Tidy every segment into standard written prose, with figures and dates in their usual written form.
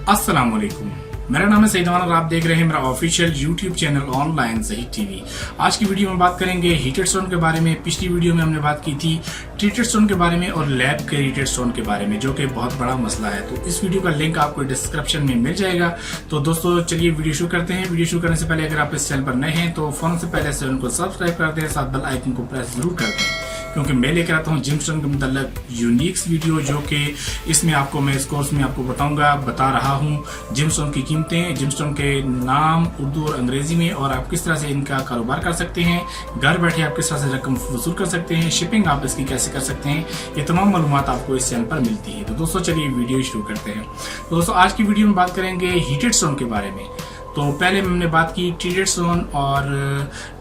अस्सलाम वालेकुम। मेरा नाम है सईद अमान और आप देख रहे हैं मेरा ऑफिशियल यूट्यूब चैनल ऑनलाइन सही टीवी। आज की वीडियो में बात करेंगे हीटेड स्टोन के बारे में। पिछली वीडियो में हमने बात की थी ट्रीटेड स्टोन के बारे में और लैब के हीटेड स्टोन के बारे में, जो कि बहुत बड़ा मसला है। तो इस वीडियो का लिंक आपको डिस्क्रिप्शन में मिल जाएगा। तो दोस्तों चलिए वीडियो शुरू करते हैं। वीडियो शुरू करने से पहले अगर आप इस चैनल पर नए हैं तो फौरन से पहले चैनल को सब्सक्राइब कर दें, साथ बेल आइकन को प्रेस जरूर कर दें, क्योंकि मैं लेकर आता हूँ जिमस्टोन के मतलब यूनिक वीडियो, जो कि इसमें आपको मैं इस कोर्स में आपको बता रहा हूँ जिमस्टोन की कीमतें, जिमस्टोन के नाम उर्दू और अंग्रेजी में, और आप किस तरह से इनका कारोबार कर सकते हैं, घर बैठे आप किस तरह से रकम वसूल कर सकते हैं, शिपिंग आप इसकी कैसे कर सकते हैं, ये तमाम मालूमात आपको इस चैनल पर मिलती है। तो दोस्तों चलिए वीडियो शुरू करते हैं। तो दोस्तों आज की वीडियो में बात करेंगे हीटेड स्टोन के बारे में। तो पहले हमने बात की ट्रीटेड स्टोन और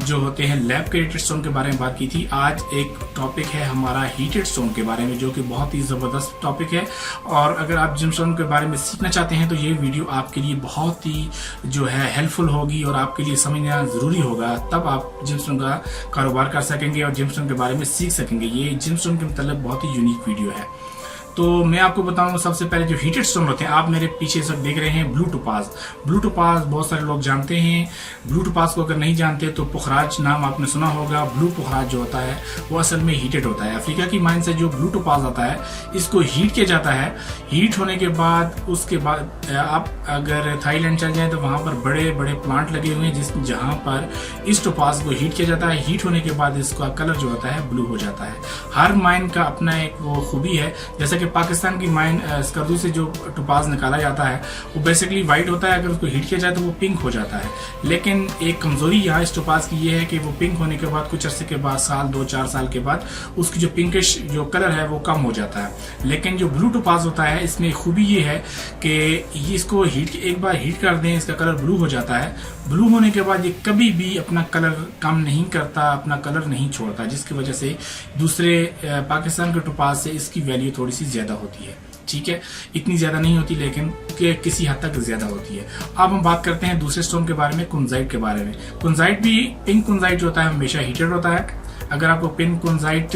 जो होते हैं लैब के हीटेड स्टोन के बारे में बात की थी। आज एक टॉपिक है हमारा हीटेड स्टोन के बारे में, जो कि बहुत ही ज़बरदस्त टॉपिक है। और अगर आप जिमस्टोन के बारे में सीखना चाहते हैं तो ये वीडियो आपके लिए बहुत ही जो है हेल्पफुल होगी और आपके लिए समझना ज़रूरी होगा, तब आप जिमस्टोन का कारोबार कर सकेंगे और जिमस्टोन के बारे में सीख सकेंगे। ये जिमस्टोन के मतलब बहुत ही यूनिक वीडियो है। तो मैं आपको बताऊंगा सबसे पहले जो हीटेड स्टोन होते हैं, आप मेरे पीछे सब देख रहे हैं ब्लू टोपाज। ब्लू टोपाज बहुत सारे लोग जानते हैं। ब्लू टोपाज को अगर नहीं जानते तो पुखराज नाम आपने सुना होगा। ब्लू पुखराज जो होता है वो असल में हीटेड होता है। अफ्रीका की माइन से जो ब्लू टोपाज आता है इसको हीट किया जाता है। हीट होने के बाद उसके बाद आप अगर थाईलैंड चल जाए तो वहां पर बड़े बड़े प्लांट लगे हुए हैं जहां पर इस टोपाज को हीट किया जाता है। हीट होने के बाद इसका कलर जो होता है ब्लू हो जाता है। हर माइन का अपना एक वो खूबी है। जैसे कि पाकिस्तान की माइन स्कर्दू से जो टोपाज निकाला जाता है वो बेसिकली व्हाइट होता है, अगर उसको हीट किया जाए तो वो पिंक हो जाता है। लेकिन एक कमजोरी यहाँ इस टोपाज की ये है कि वो पिंक होने के बाद कुछ अरसे के बाद, साल 2-4 साल के बाद, उसकी जो पिंकिश जो कलर है वो कम हो जाता है। लेकिन जो ब्लू टोपाज होता है इसमें खूबी ये है कि इसको एक बार हीट कर दें इसका कलर ब्लू हो जाता है। ब्लू होने के बाद ये कभी भी अपना कलर कम नहीं करता, अपना कलर नहीं छोड़ता, जिसकी वजह से दूसरे पाकिस्तान के टोपाज से इसकी वैल्यू थोड़ी सी ज्यादा होती है। ठीक है, इतनी ज्यादा नहीं होती लेकिन किसी हद तक ज्यादा होती है। अब हम बात करते हैं दूसरे स्टोन के बारे में, कुंजाइट के बारे में। कुंजाइट भी पिंक कुंजाइट जो होता है हमेशा हीटेड होता है। अगर आपको पिंक कुंजाइट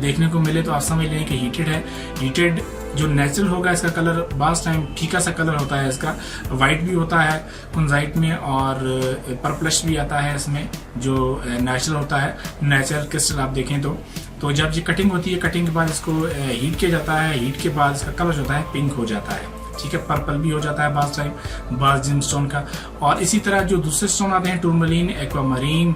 देखने को मिले तो आप समझ लें कि हीटेड है। हीटेड जो नेचुरल होगा इसका कलर बास टाइम फीका सा कलर होता है, इसका व्हाइट भी होता है कुंजाइट में और पर्पलिश भी आता है इसमें, जो नेचुरल होता है। नेचुरल क्रिस्टल आप देखें तो जब ये कटिंग होती है, कटिंग के बाद इसको हीट किया जाता है। हीट के बाद इसका कलर जो होता है पिंक हो जाता है। ठीक है, पर्पल भी हो जाता है बास टाइम बास जिमस्टोन का। और इसी तरह जो दूसरे स्टोन आते हैं टूरमलीन, एक्वामरीन,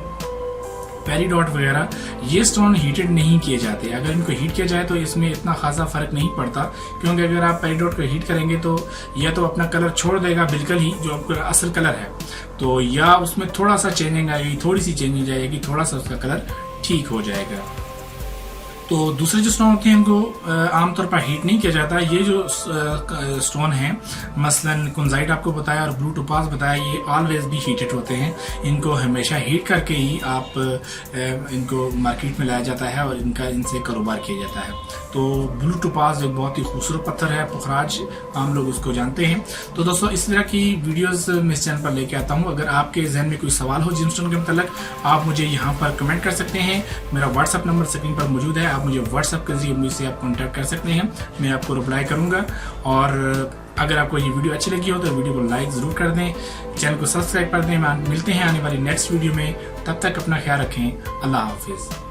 पेरिडॉट वगैरह, ये स्टोन हीटेड नहीं किए जाते। अगर इनको हीट किया जाए तो इसमें इतना खासा फर्क नहीं पड़ता, क्योंकि अगर आप पेरिडॉट को हीट करेंगे तो या तो अपना कलर छोड़ देगा बिल्कुल ही जो आपका असल कलर है, तो या उसमें थोड़ा सा चेंजिंग आएगी, थोड़ी सी चेंजिंग आएगी, थोड़ा सा उसका कलर ठीक हो जाएगा। तो दूसरे जो स्टोन होते हैं इनको आमतौर पर हीट नहीं किया जाता। ये जो स्टोन हैं मसलन कुंजाइट आपको बताया और ब्लू टोपाज बताया, ये ऑलवेज भी हीटेड होते हैं। इनको हमेशा हीट करके ही आप इनको मार्केट में लाया जाता है और इनसे कारोबार किया जाता है। तो ब्लू टोपाज एक बहुत ही खूबसूरत पत्थर है, पुखराज आम लोग उसको जानते हैं। तो दोस्तों इस तरह की वीडियोस मैं इस चैनल पर लेके आता हूँ। अगर आपके जहन में कोई सवाल हो जिमस्टोन के मतलब, आप मुझे यहाँ पर कमेंट कर सकते हैं। मेरा व्हाट्सअप नंबर स्क्रीन पर मौजूद है, आप मुझे व्हाट्सएप के जरिए मुझसे आप कांटेक्ट कर सकते हैं, मैं आपको रिप्लाई करूंगा। और अगर आपको ये वीडियो अच्छी लगी हो तो वीडियो को लाइक जरूर कर दें, चैनल को सब्सक्राइब कर दें। मिलते हैं आने वाली नेक्स्ट वीडियो में, तब तक अपना ख्याल रखें। अल्लाह हाफिज।